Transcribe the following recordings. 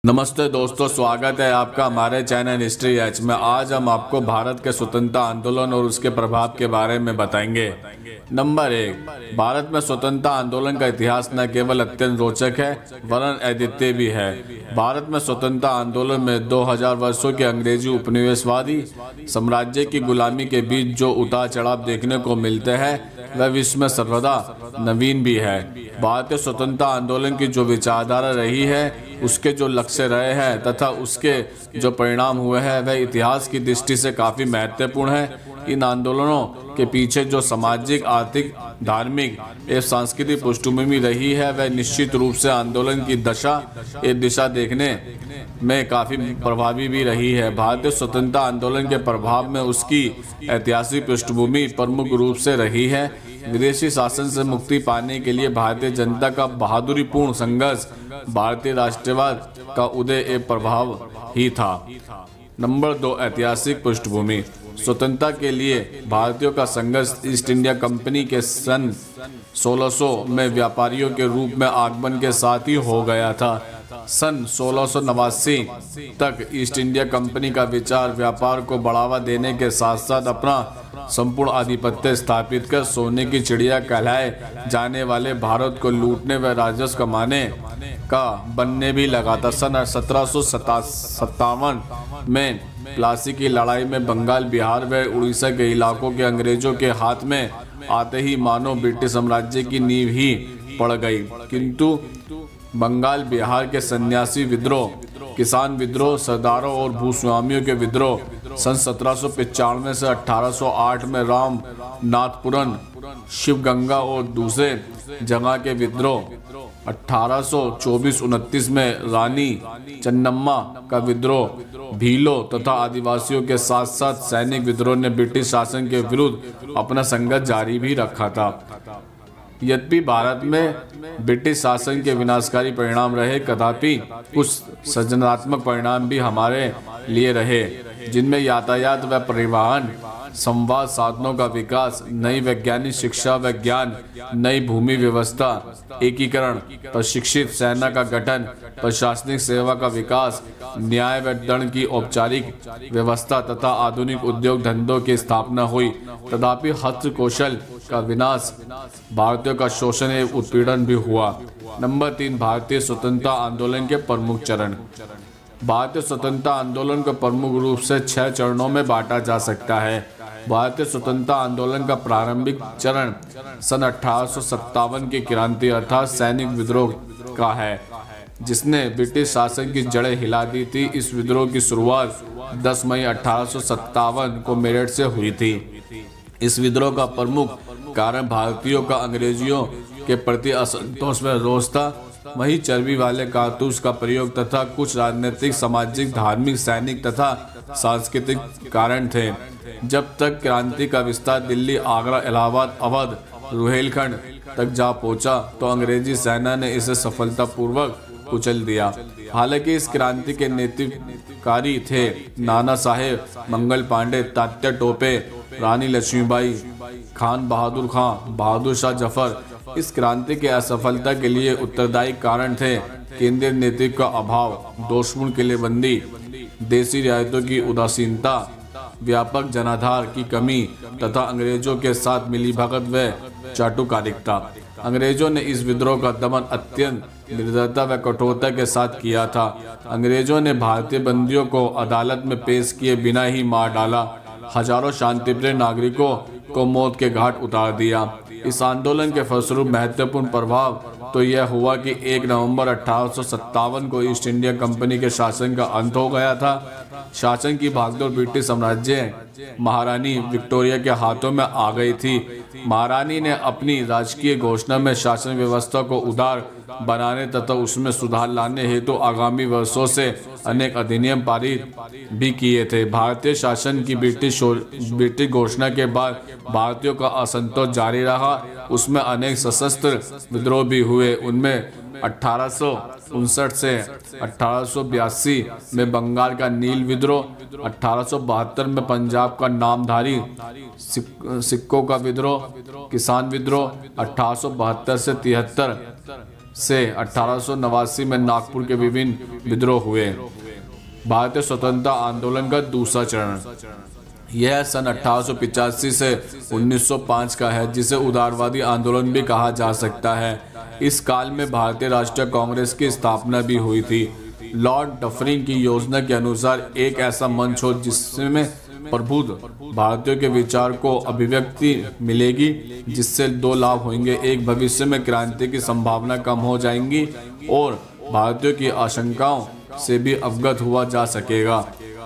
नमस्ते दोस्तों, स्वागत है आपका हमारे चैनल हिस्ट्री एच में। आज हम आपको भारत के स्वतंत्रता आंदोलन और उसके प्रभाव के बारे में बताएंगे। नंबर 1, भारत में स्वतंत्रता आंदोलन का इतिहास न केवल अत्यंत रोचक है वरन अद्वितीय भी है। भारत में स्वतंत्रता आंदोलन में 2000 वर्षों के अंग्रेजी उपनिवेशवादी साम्राज्य की गुलामी के बीच जो उतार चढ़ाव देखने को मिलते हैं वह विश्व में सर्वदा नवीन भी है। भारतीय स्वतंत्रता आंदोलन की जो विचारधारा रही है, उसके जो लक्ष्य रहे हैं तथा उसके जो परिणाम हुए हैं वह इतिहास की दृष्टि से काफ़ी महत्वपूर्ण है। इन आंदोलनों के पीछे जो सामाजिक, आर्थिक, धार्मिक एवं सांस्कृतिक पृष्ठभूमि रही है वह निश्चित रूप से आंदोलन की दिशा देखने में काफ़ी प्रभावी भी रही है। भारतीय स्वतंत्रता आंदोलन के प्रभाव में उसकी ऐतिहासिक पृष्ठभूमि प्रमुख रूप से रही है। विदेशी शासन से मुक्ति पाने के लिए भारतीय जनता का बहादुरीपूर्ण संघर्ष भारतीय राष्ट्रवाद का उदय एक प्रभाव ही था। नंबर 2, ऐतिहासिक पृष्ठभूमि। स्वतंत्रता के लिए भारतीयों का संघर्ष ईस्ट इंडिया कंपनी के सन 1600 में व्यापारियों के रूप में आगमन के साथ ही हो गया था। सन 1689 तक ईस्ट इंडिया कंपनी का विचार व्यापार को बढ़ावा देने के साथ साथ अपना संपूर्ण आधिपत्य स्थापित कर सोने की चिड़िया कहलाए जाने वाले भारत को लूटने व राजस्व कमाने का बनने भी लगा था। सन 1757 में प्लासी की लड़ाई में बंगाल, बिहार व उड़ीसा के इलाकों के अंग्रेजों के हाथ में आते ही मानो ब्रिटिश साम्राज्य की नींव ही पड़ गई। किंतु बंगाल, बिहार के सन्यासी विद्रोह, किसान विद्रोह, सरदारों और भूस्वामियों के विद्रोह सन 1795 से 1808 में रामनाथपुरम, शिवगंगा और दूसरे जगह के विद्रोह, 1824-29 में रानी चन्नम्मा का विद्रोह, भीलों तथा आदिवासियों के साथ साथ सैनिक विद्रोह ने ब्रिटिश शासन के विरुद्ध अपना संघर्ष जारी भी रखा था। यद्यपि भारत में ब्रिटिश शासन के विनाशकारी परिणाम रहे, तथापि कुछ सृजनात्मक परिणाम भी हमारे लिए रहे, जिनमें यातायात व परिवहन, संवाद साधनों का विकास, नई वैज्ञानिक शिक्षा व ज्ञान, नई भूमि व्यवस्था, एकीकरण, प्रशिक्षित सेना का गठन, प्रशासनिक सेवा का विकास, न्याय व दंड की औपचारिक व्यवस्था तथा आधुनिक उद्योग धंधों की स्थापना हुई। तथापि हस्तकौशल का विनाश, भारतीयों का शोषण एवं उत्पीड़न भी हुआ। नंबर 3, भारतीय स्वतंत्रता आंदोलन के प्रमुख चरण। भारतीय स्वतंत्रता आंदोलन को प्रमुख रूप से 6 चरणों में बांटा जा सकता है। भारतीय स्वतंत्रता आंदोलन का प्रारंभिक चरण सन 1857 की क्रांति अर्थात सैनिक विद्रोह का है, जिसने ब्रिटिश शासन की जड़ें हिला दी थी। इस विद्रोह की शुरुआत 10 मई 1857 को मेरठ से हुई थी। इस विद्रोह का प्रमुख कारण भारतीयों का अंग्रेजियों के प्रति असंतोष व रोष था। वहीं चर्बी वाले कारतूस का प्रयोग तथा कुछ राजनीतिक, सामाजिक, धार्मिक, सैनिक तथा सांस्कृतिक कारण थे। जब तक क्रांति का विस्तार दिल्ली, आगरा, इलाहाबाद, अवध, रुहेलखंड तक जा पहुंचा तो अंग्रेजी सेना ने इसे सफलतापूर्वक कुचल दिया। हालांकि इस क्रांति के नेतृत्वकारी थे नाना साहेब, मंगल पांडे, तात्या टोपे, रानी लक्ष्मीबाई, खान बहादुर खां, बहादुर शाह जफर। इस क्रांति के असफलता के लिए उत्तरदायी कारण थे केंद्रीय नेतृत्व का अभाव, दोषपूर्ण किलेबंदी, देशी रियायतों की उदासीनता, व्यापक जनाधार की कमी तथा अंग्रेजों के साथ मिलीभगत व चाटुकारिता। अंग्रेजों ने इस विद्रोह का दमन अत्यंत निर्दयता व कठोरता के साथ किया था। अंग्रेजों ने भारतीय बंदियों को अदालत में पेश किए बिना ही मार डाला। हजारों शांतिप्रिय नागरिकों को मौत के घाट उतार दिया। इस आंदोलन के फलस्वरूप महत्वपूर्ण प्रभाव तो यह हुआ कि 1 नवंबर 1857 को ईस्ट इंडिया कंपनी के शासन का अंत हो गया था। शासन की भागदौड़ ब्रिटिश साम्राज्य महारानी विक्टोरिया के हाथों में आ गई थी। महारानी ने अपनी राजकीय घोषणा में शासन व्यवस्था को उदार बनाने तथा उसमें सुधार लाने हेतु आगामी वर्षों से अनेक अधिनियम पारित भी किए थे। भारतीय शासन की ब्रिटिश घोषणा के बाद भारतीयों का असंतोष जारी रहा। उसमें अनेक सशस्त्र विद्रोह भी हुए। उनमें 1859 से 1882 में बंगाल का नील विद्रोह, 1872 में पंजाब का नामधारी सिक्कों का विद्रोह, किसान विद्रोह 1872 से 73, से 1889 में नागपुर के विभिन्न विद्रोह हुए। भारतीय स्वतंत्रता आंदोलन का दूसरा चरण यह सन 1885 से 1905 का है, जिसे उदारवादी आंदोलन भी कहा जा सकता है। इस काल में भारतीय राष्ट्रीय कांग्रेस की स्थापना भी हुई थी। लॉर्ड डफरिन की योजना के अनुसार एक ऐसा मंच हो जिसमें प्रबुद्ध भारतीयों के विचार को अभिव्यक्ति मिलेगी, जिससे दो लाभ होंगे। एक, भविष्य में क्रांति की संभावना कम हो जाएंगी और भारतीयों की आशंकाओं से भी अवगत हुआ जा सकेगा।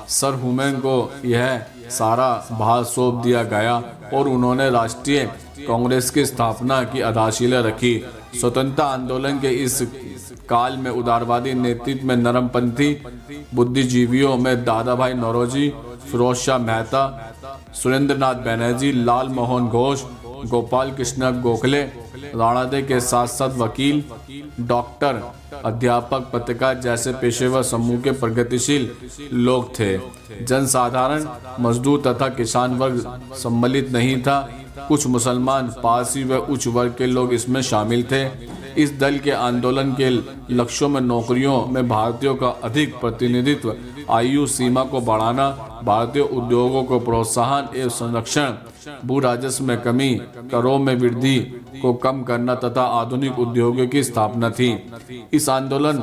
सर हुमैन को यह सारा भार सौंप दिया गया और उन्होंने राष्ट्रीय कांग्रेस की स्थापना की आधारशिला रखी। स्वतंत्रता आंदोलन के इस काल में उदारवादी नेतृत्व में नरमपंथी बुद्धिजीवियों में दादा भाई नौरोजी, फिरोज शाह मेहता, सुरेंद्रनाथ बैनर्जी, लाल मोहन घोष, गोपाल कृष्ण गोखले, राणादे के साथ साथ वकील, डॉक्टर, अध्यापक, पत्रकार जैसे पेशेवर समूह के प्रगतिशील लोग थे। जनसाधारण, मजदूर तथा किसान वर्ग सम्मिलित नहीं था। कुछ मुसलमान, पारसी व उच्च वर्ग के लोग इसमें शामिल थे। इस दल के आंदोलन के लक्ष्यों में नौकरियों में भारतीयों का अधिक प्रतिनिधित्व, आयु सीमा को बढ़ाना, भारतीय उद्योगों को प्रोत्साहन एवं संरक्षण, भू राजस्व में कमी, करों में वृद्धि को कम करना तथा आधुनिक उद्योगों की स्थापना थी। इस आंदोलन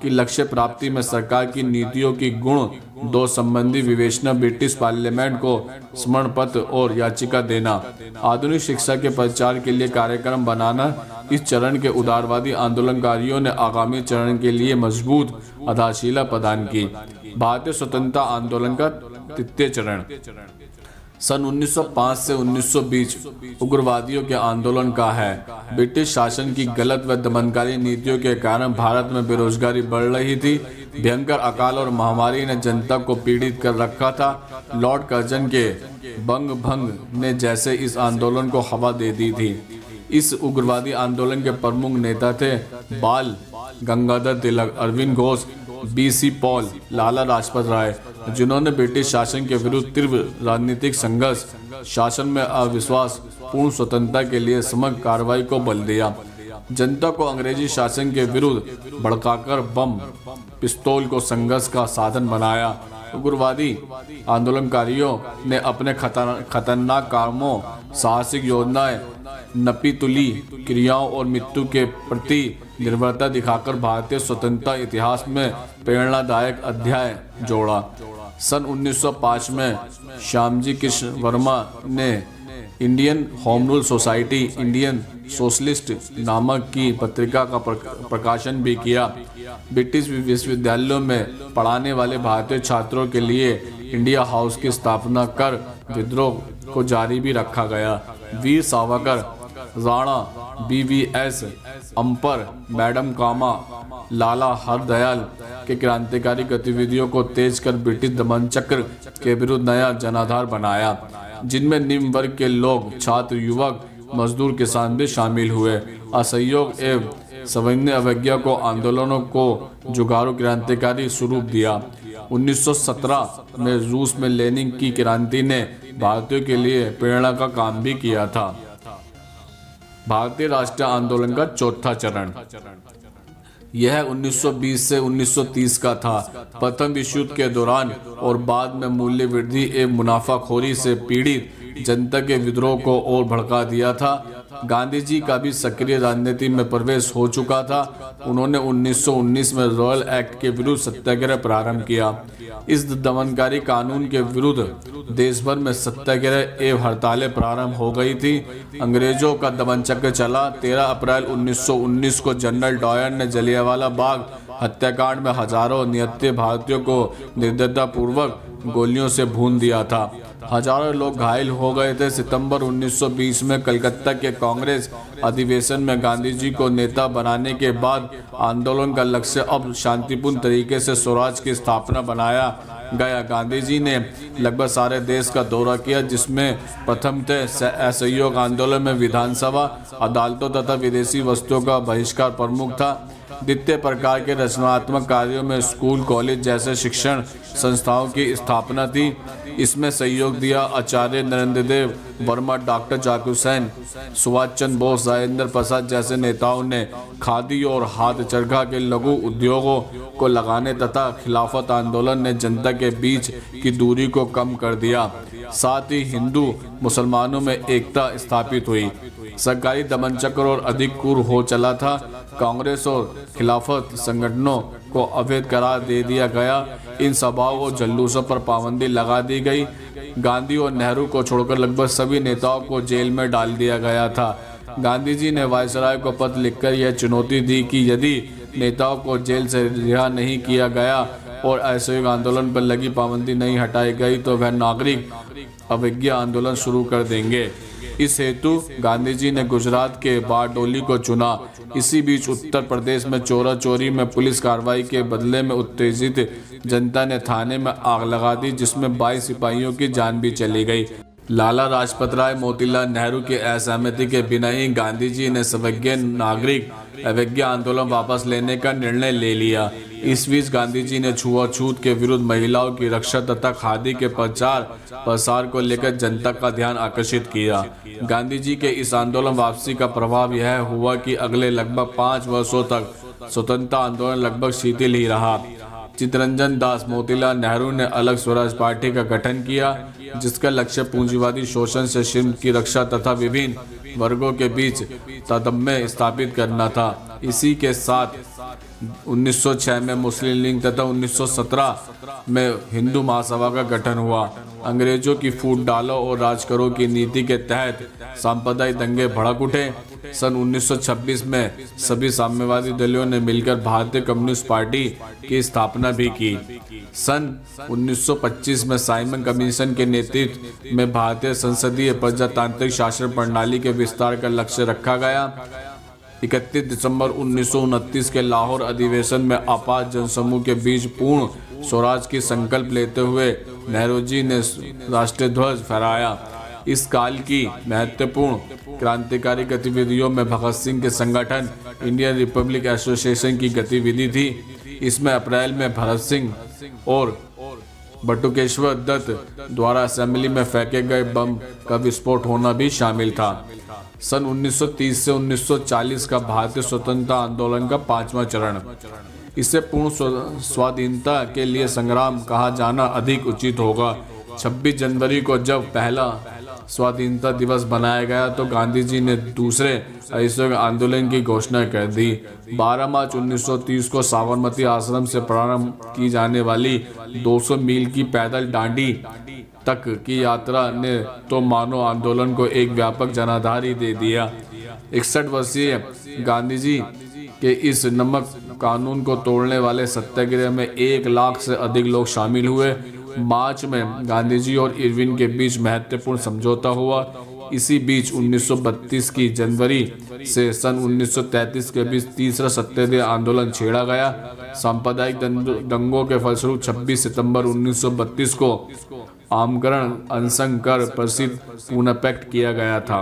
की लक्ष्य प्राप्ति में सरकार की नीतियों की गुण दो संबंधी विवेचना, ब्रिटिश पार्लियामेंट को स्मरण पत्र और याचिका देना, आधुनिक शिक्षा के प्रचार के लिए कार्यक्रम बनाना। इस चरण के उदारवादी आंदोलनकारियों ने आगामी चरण के लिए मजबूत आधारशिला प्रदान की। भारतीय स्वतंत्रता आंदोलन का तृतीय चरण सन 1905 से 1920 उग्रवादियों के आंदोलन का है। ब्रिटिश शासन की गलत व दमनकारी नीतियों के कारण भारत में बेरोजगारी बढ़ रही थी। भयंकर अकाल और महामारी ने जनता को पीड़ित कर रखा था। लॉर्ड कर्जन के बंग भंग ने जैसे इस आंदोलन को हवा दे दी थी। इस उग्रवादी आंदोलन के प्रमुख नेता थे बाल गंगाधर तिलक, अरविंद घोष, BC पॉल, लाला लाजपत राय, जिन्होंने ब्रिटिश शासन के विरुद्ध तीव्र राजनीतिक संघर्ष, शासन में अविश्वास, पूर्ण स्वतंत्रता के लिए समग्र कार्रवाई को बल दिया। जनता को अंग्रेजी शासन के विरुद्ध भड़काकर बम पिस्तौल को संघर्ष का साधन बनाया। उग्रवादी आंदोलनकारियों ने अपने खतरनाक कामों, साहसिक योजनाएं, नपीतुली क्रियाओं और मृत्यु के प्रति निर्भरता दिखाकर भारतीय स्वतंत्रता इतिहास में प्रेरणादायक अध्याय जोड़ा। सन 1905 में श्यामजी कृष्ण वर्मा ने Indian home rule society, Indian socialist नामक की पत्रिका का प्रकाशन भी किया। ब्रिटिश विश्वविद्यालयों में पढ़ाने वाले भारतीय छात्रों के लिए इंडिया हाउस की स्थापना कर विद्रोह को जारी भी रखा गया। वीर सावरकर, राणा, BVS अम्पर, मैडम कामा, लाला हरदयाल के क्रांतिकारी गतिविधियों को तेज कर ब्रिटिश दमन चक्र के विरुद्ध नया जनाधार बनाया, जिनमें निम्न वर्ग के लोग, छात्र, युवक, मजदूर, किसान भी शामिल हुए। असहयोग एवं सविनय अवज्ञा को आंदोलनों को जुगारू क्रांतिकारी स्वरूप दिया। 1917 में रूस में लेनिन की क्रांति ने भारतीयों के लिए प्रेरणा का काम भी किया था। भारतीय राष्ट्रीय आंदोलन का चौथा चरण यह 1920 से 1930 का था। प्रथम विश्व युद्ध के दौरान और बाद में मूल्य वृद्धि एवं मुनाफाखोरी से पीड़ित जनता के विद्रोह को और भड़का दिया था। गांधी जी का भी सक्रिय राजनीति में प्रवेश हो चुका था। उन्होंने 1919 में रॉयल एक्ट के विरुद्ध सत्याग्रह प्रारंभ किया। इस दमनकारी कानून के विरुद्ध देश भर में सत्याग्रह एवं हड़तालें प्रारंभ हो गई थी। अंग्रेजों का दमन चक्र चला। 13 अप्रैल 1919 को जनरल डायर ने जलियांवाला बाग हत्याकांड में हजारों निहत्थे भारतीयों को निर्दयतापूर्वक गोलियों से भून दिया था। हजारों लोग घायल हो गए थे। सितंबर 1920 में कलकत्ता के कांग्रेस अधिवेशन में गांधी जी को नेता बनाने के बाद आंदोलन का लक्ष्य अब शांतिपूर्ण तरीके से स्वराज की स्थापना बनाया गया। गांधी जी ने लगभग सारे देश का दौरा किया, जिसमें प्रथमतः असहयोग आंदोलन में विधानसभा, अदालतों तथा विदेशी वस्तुओं का बहिष्कार प्रमुख था। द्वितीय प्रकार के रचनात्मक कार्यों में स्कूल कॉलेज जैसे शिक्षण संस्थाओं की स्थापना थी। इसमें सहयोग दिया आचार्य नरेंद्र देव वर्मा, डॉक्टर जाकिर हुसैन, सुभाष चंद्र बोस, राजेंद्र प्रसाद जैसे नेताओं ने खादी और हाथ चरखा के लघु उद्योगों को लगाने तथा खिलाफत आंदोलन ने जनता के बीच की दूरी को कम कर दिया। साथ ही हिंदू मुसलमानों में एकता स्थापित हुई। सरकारी दमनचक्र और अधिक क्रूर हो चला था। कांग्रेस और खिलाफत संगठनों को अवैध करार दे दिया गया। इन सभाओं और जुलूसों पर पाबंदी लगा दी गई। गांधी और नेहरू को छोड़कर लगभग सभी नेताओं को जेल में डाल दिया गया था। गांधी जी ने वायसराय को पत्र लिखकर यह चुनौती दी कि यदि नेताओं को जेल से रिहा नहीं किया गया और असहयोग आंदोलन पर लगी पाबंदी नहीं हटाई गई तो वह नागरिक अवज्ञा आंदोलन शुरू कर देंगे। इस हेतु गांधी जी ने गुजरात के बारडोली को चुना। इसी बीच उत्तर प्रदेश में चोरा चोरी में पुलिस कार्रवाई के बदले में उत्तेजित जनता ने थाने में आग लगा दी, जिसमें 22 सिपाहियों की जान भी चली गई। लाला लाजपत राय, मोतीलाल नेहरू की असहमति के बिना ही गांधी जी ने सर्वज्ञ नागरिक अवज्ञा आंदोलन वापस लेने का निर्णय ले लिया। इस बीच गांधी जी ने छुआछूत के विरुद्ध, महिलाओं की रक्षा तथा खादी के प्रचार प्रसार को लेकर जनता का ध्यान आकर्षित किया। गांधी जी के इस आंदोलन वापसी का प्रभाव यह हुआ कि अगले लगभग 5 वर्षों तक स्वतंत्रता आंदोलन लगभग शिथिल ही रहा। चित्तरंजन दास, मोतीलाल नेहरू ने अलग स्वराज पार्टी का गठन किया, जिसका लक्ष्य पूंजीवादी शोषण से श्रम की रक्षा तथा विभिन्न वर्गों के बीच तारतम्य स्थापित करना था। इसी के साथ 1906 में मुस्लिम लीग तथा 1917 में हिंदू महासभा का गठन हुआ। अंग्रेजों की फूट डालो और राज करो की नीति के तहत सांप्रदायिक दंगे भड़क उठे। सन 1926 में सभी साम्यवादी दलों ने मिलकर भारतीय कम्युनिस्ट पार्टी की स्थापना भी की। सन 1925 में साइमन कमीशन के नेतृत्व में भारतीय संसदीय प्रजातांत्रिक शासन प्रणाली के विस्तार का लक्ष्य रखा गया। 31 दिसंबर 1929 के लाहौर अधिवेशन में अपार जनसमूह के बीच पूर्ण स्वराज की संकल्प लेते हुए नेहरू जी ने राष्ट्रीय ध्वज फहराया। इस काल की महत्वपूर्ण क्रांतिकारी गतिविधियों में भगत सिंह के संगठन इंडियन रिपब्लिक एसोसिएशन की गतिविधि थी। इसमें अप्रैल में भगत सिंह और बटुकेश्वर दत्त द्वारा असेंबली में फेंके गए बम का विस्फोट होना भी शामिल था। सन 1930 से 1940 का भारतीय स्वतंत्रता आंदोलन का 5वां चरण, इसे पूर्ण स्वाधीनता के लिए संग्राम कहा जाना अधिक उचित होगा। 26 जनवरी को जब पहला स्वाधीनता दिवस बनाया गया तो गांधी जी ने दूसरे असहयोग आंदोलन की घोषणा कर दी। 12 मार्च 1930 को साबरमती आश्रम से प्रारंभ की जाने वाली 200 मील की पैदल डांडी तक की यात्रा ने तो मानव आंदोलन को एक व्यापक जनाधार ही दे दिया। 61 वर्षीय गांधी जी के इस नमक कानून को तोड़ने वाले सत्याग्रह में 1 लाख से अधिक लोग शामिल हुए। मार्च में गांधी जी और इरविन के बीच महत्वपूर्ण समझौता हुआ। इसी बीच 1932 की जनवरी से सन 1933 के बीच तीसरा सत्याग्रह आंदोलन छेड़ा गया। सांप्रदायिक दंगों के फलस्वरूप 26 सितंबर 1932 को आमकरण अनशन कर प्रसिद्ध पुनः पैक्ट किया गया था।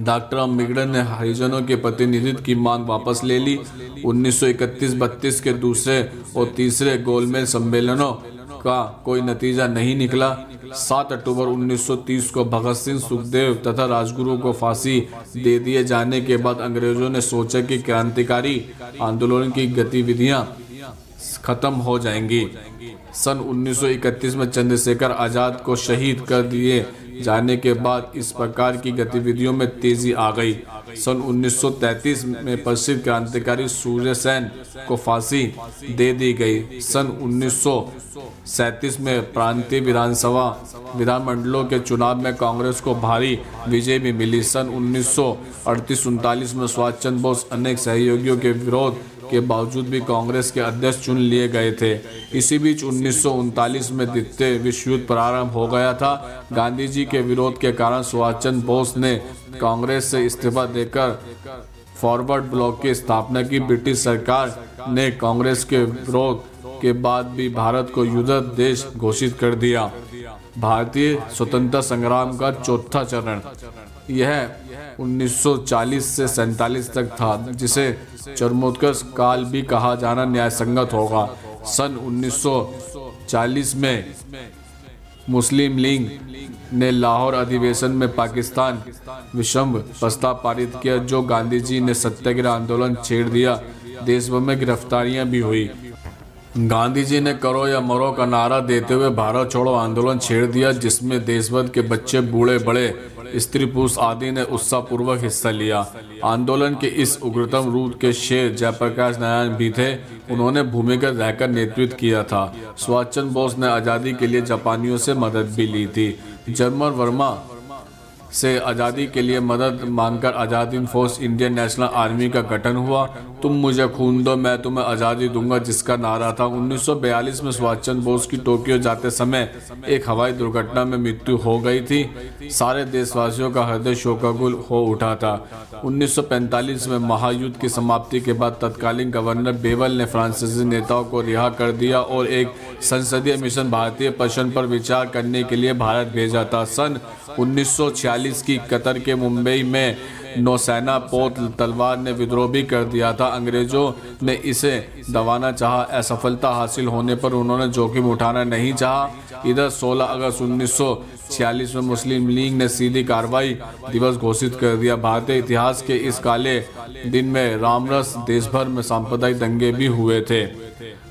डॉक्टर अम्बेडकर ने हरिजनों के प्रतिनिधित्व की मांग वापस ले ली। 1931-32 के दूसरे और तीसरे गोलमेज सम्मेलनों का कोई नतीजा नहीं निकला। 7 अक्टूबर 1930 को भगत सिंह, सुखदेव तथा राजगुरु को फांसी दे दिए जाने के बाद अंग्रेजों ने सोचा कि क्रांतिकारी आंदोलन की गतिविधियां खत्म हो जाएंगी। सन 1931 में चंद्रशेखर आजाद को शहीद कर दिए जाने के बाद इस प्रकार की गतिविधियों में तेजी आ गई। सन 1933 में प्रसिद्ध क्रांतिकारी सूर्य सेन को फांसी दे दी गई। सन 1937 में प्रांतीय विधानमंडलों के चुनाव में कांग्रेस को भारी विजय भी मिली। सन 1938-39 में सुभाष चंद्र बोस अनेक सहयोगियों के विरोध के बावजूद भी कांग्रेस के अध्यक्ष चुन लिए गए थे। इसी बीच 1939 में द्वितीय विश्व युद्ध प्रारंभ हो गया था। गांधी जी के विरोध के कारण सुभाष चंद्र बोस ने कांग्रेस से इस्तीफा देकर फॉरवर्ड ब्लॉक की स्थापना की। ब्रिटिश सरकार ने कांग्रेस के विरोध के बाद भी भारत को युद्ध देश घोषित कर दिया। भारतीय स्वतंत्रता संग्राम का चौथा चरण। यह 1940 से 47 तक था, जिसे चरमोत्कर्ष काल भी कहा जाना न्यायसंगत होगा। सन 1940 में मुस्लिम लीग ने लाहौर अधिवेशन में पाकिस्तान विषम प्रस्ताव पारित किया, जो गांधी जी ने सत्याग्रह आंदोलन छेड़ दिया। देश भर में गिरफ्तारियां भी हुई। गांधी जी ने करो या मरो का नारा देते हुए भारत छोड़ो आंदोलन छेड़ दिया, जिसमें देशभर के बच्चे, बूढ़े बड़े, स्त्री पुरुष आदि ने उत्साहपूर्वक हिस्सा लिया। आंदोलन के इस उग्रतम रूप के शेर जयप्रकाश नारायण भी थे। उन्होंने भूमिगत रहकर नेतृत्व किया था। सुभाष चंद्र बोस ने आज़ादी के लिए जापानियों से मदद भी ली थी। जर्मन वर्मा से आज़ादी के लिए मदद मांगकर आज़ाद हिंद फौज इंडियन नेशनल आर्मी का गठन हुआ। तुम मुझे खून दो, मैं तुम्हें आज़ादी दूंगा, जिसका नारा था। 1942 में सुभाष चंद्र बोस की टोक्यो जाते समय एक हवाई दुर्घटना में मृत्यु हो गई थी। सारे देशवासियों का हृदय शोकाकुल हो उठा था। 1945 में महायुद्ध की समाप्ति के बाद तत्कालीन गवर्नर बेवल ने फ्रांसीसी नेताओं को रिहा कर दिया और एक संसदीय मिशन भारतीय प्रश्न पर विचार करने के लिए भारत भेजा था। सन 1946 की कतर के मुंबई में नौसेना पोत तलवार ने विद्रोह भी कर दिया था। अंग्रेजों ने इसे दबाना चाहा। असफलता हासिल होने पर उन्होंने जोखिम उठाना नहीं चाहा। इधर 16 अगस्त 1946 में मुस्लिम लीग ने सीधी कार्रवाई दिवस घोषित कर दिया। भारतीय इतिहास के इस काले दिन में रामरस देश भर में सांप्रदायिक दंगे भी हुए थे।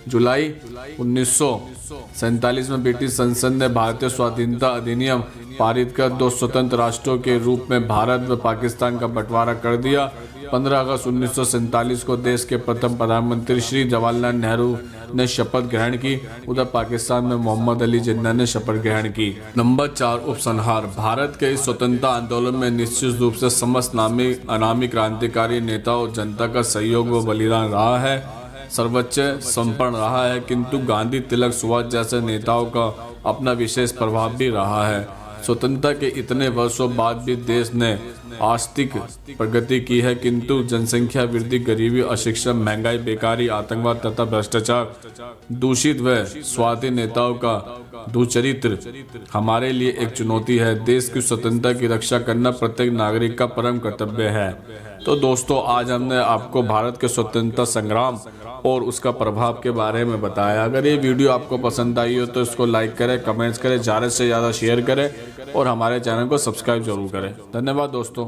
जुलाई 1947 में ब्रिटिश संसद ने भारतीय स्वाधीनता अधिनियम पारित कर 2 स्वतंत्र राष्ट्रों के रूप में भारत व पाकिस्तान का बंटवारा कर दिया। 15 अगस्त 1947 को देश के प्रथम प्रधानमंत्री श्री जवाहरलाल नेहरू ने शपथ ग्रहण की। उधर पाकिस्तान में मोहम्मद अली जिन्ना ने शपथ ग्रहण की। नंबर 4, उपसंहार। भारत के इस स्वतंत्रता आंदोलन में निश्चित रूप से समस्त अनामी क्रांतिकारी नेता और जनता का सहयोग व बलिदान रहा है, सर्वोच्च समर्पण रहा है, किंतु गांधी, तिलक, सुभाष जैसे नेताओं का अपना विशेष प्रभाव भी रहा है। स्वतंत्रता के इतने वर्षों बाद भी देश ने आर्थिक प्रगति की है, किंतु जनसंख्या वृद्धि, गरीबी, अशिक्षा, महंगाई, बेकारी, आतंकवाद तथा भ्रष्टाचार, दूषित व स्वार्थी नेताओं का दुचरित्र हमारे लिए एक चुनौती है। देश की स्वतंत्रता की रक्षा करना प्रत्येक नागरिक का परम कर्तव्य है। तो दोस्तों, आज हमने आपको भारत के स्वतंत्रता संग्राम और उसका प्रभाव के बारे में बताया। अगर ये वीडियो आपको पसंद आई हो तो इसको लाइक करें, कमेंट्स करें, ज़्यादा से ज़्यादा शेयर करें और हमारे चैनल को सब्सक्राइब जरूर करें। धन्यवाद दोस्तों।